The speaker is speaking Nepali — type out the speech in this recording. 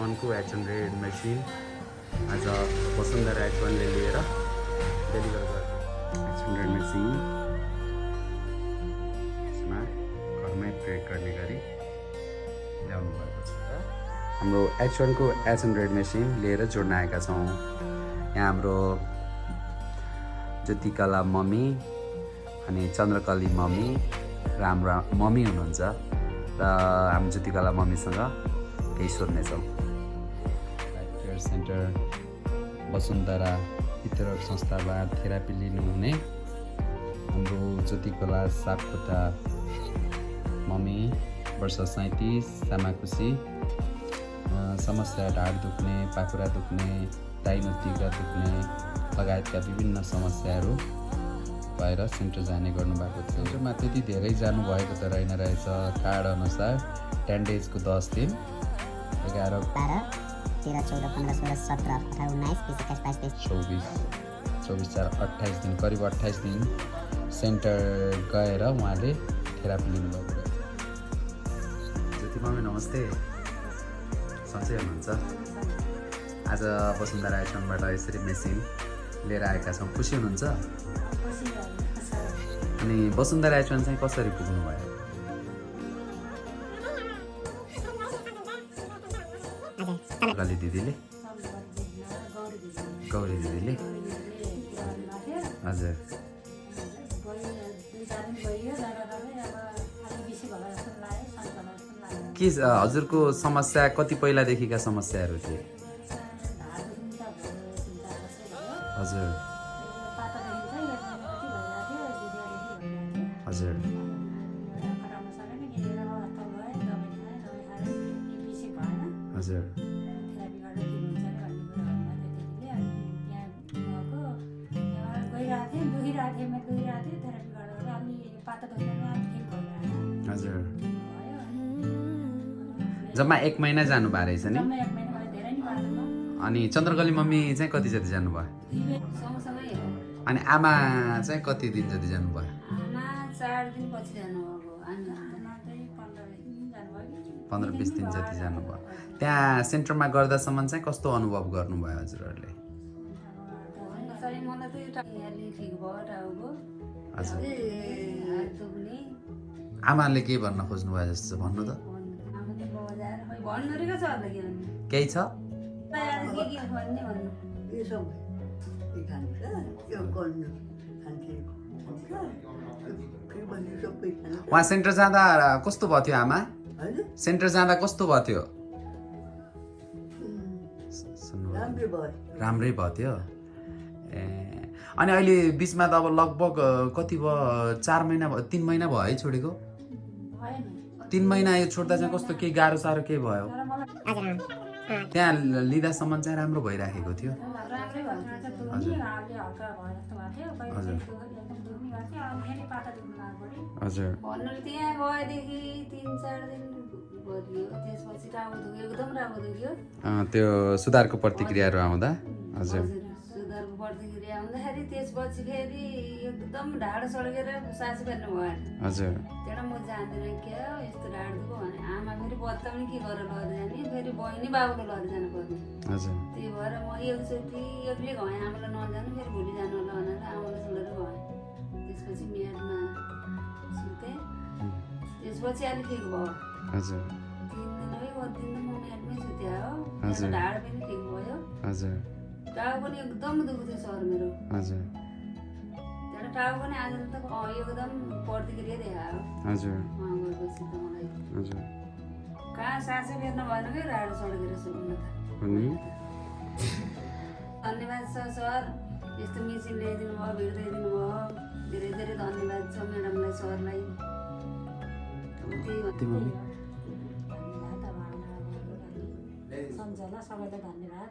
H1 को H100 मेसिन आज वसुन्धरा H1 ले लिएर डेलिभर गर्छ। H100 मेसिन यसमा घरमै प्रयोग गर्ने गरी ल्याउनु भएको छ। हाम्रो H1 को H100 मेसिन लिएर जोड्न आएका छौँ। यहाँ हाम्रो ज्योतिकला मम्मी अनि चन्द्रकली मम्मी र हाम्रो मम्मी हुनुहुन्छ र हामी ज्योतिकला मम्मीसँग केही सोध्नेछौँ। केयर सेन्टर वसुन्धरा वितरक संस्थाबाट थेरापी लिनुहुने हाम्रो ज्योतिकला सापकोटा मम्मी वर्ष 37 सामाकुसी समस्या ढाड दुख्ने, पाखुरा दुख्ने, टाइनो तिघ्रा दुख्ने लगायतका विभिन्न समस्याहरू भएर सेन्टर जाने गर्नुभएको थियो। सेन्टरमा त्यति धेरै जानुभएको त रहेन रहेछ। कार्ड अनुसार 10 डेजको 10 दिन 11, 12, 13, 14, 15, 16, 17, 18, 19, 20, 21, 22, 24, 28 दिन, करिब 28 दिन सेन्टर गएर उहाँले थेरापी लिनुभएको थियो। ज्योति मम्मी नमस्ते, सन्चै हुनुहुन्छ? आज वसुन्धरा H1बाट यसरी मेसिन लिएर आएका छौँ, खुसी हुनुहुन्छ? अनि वसुन्धरा H1 चाहिँ कसरी पुग्नुभयो? गली दिदीले, गौरी दिदीले, हजुर के हजुरको समस्या कति पहिलादेखिका समस्याहरू थिए? हजुर हजुर हजुर हजुर जम्मा 1 महिना जानु भएको रहेछ नि। अनि चन्द्रकली मम्मी चाहिँ कति जति जानुभयो? अनि आमा चाहिँ कति दिन जति जानुभयो? 15-20 दिन जति जानुभयो। त्यहाँ सेन्टरमा गर्दासम्म चाहिँ कस्तो अनुभव गर्नुभयो हजुरहरूले? हजुर आमाले के भन्न खोज्नु भयो जस्तो छ भन्नु त? केही छ? उहाँ सेन्टर जाँदा कस्तो भयो थियो आमा? सेन्टर जाँदा कस्तो भयो थियो? राम्रै भयो थियो। ए अनि अहिले बिचमा त अब लगभग कति भयो? 4 महिना भयो, 3 महिना भयो है छोडेको? 3 महिना यो छोड्दा चाहिँ कस्तो केही गाह्रो साह्रो के भयो? त्यहाँ लिँदासम्म चाहिँ राम्रो भइराखेको थियो? हजुर हजुर हजुर त्यहाँ गएदेखि 3-4 दिन त्यसपछि एकदम राम्रो दुख्यो। त्यो सुधारको प्रतिक्रियाहरू आउँदा हजुर सुधारको प्रतिक्रिया आउँदाखेरि त्यसपछि फेरि एकदम ढाड सड्केर सास फेर्नु भएन। हजुर त्यहाँ म जान्दिनँ क्या यस्तो ढाड दुख्यो भने आमा फेरि बताउने के गरेर लगेर जाने, फेरि बहिनी बाबुले लगेर जानु पर्ने। हजुर त्यही भएर म एकचोटि एक्लै गएँ, आमालाई नजानु फेरि भोलि जानु होला भनेर आमालाई छोडेर गएँ। त्यसपछि म्याडमा सुतेँ, त्यसपछि अलिक ठिक भयो। हजुर 3 दिन है 4 दिन म म्याडमै सुत्या हो। हजुर ढाड पनि ठिक भयो। हजुर टाउको पनि एकदम दुख्थ्यो सर मेरो। हजुर त्यहाँबाट टाउको पनि आज त एकदम प्रतिक्रिया देखायो। हजुर उहाँ गएपछि त मलाई हजुर कहाँ सासै फेर्न भएन कि ढाड सड्केर सुत्नु त। धन्यवाद छ सर, यस्तो मेसिन ल्याइदिनु भयो, भिडिदिनु भयो, धेरै धेरै धन्यवाद छ म्याडमलाई, सरलाई। सम्झना सबैलाई धन्यवाद।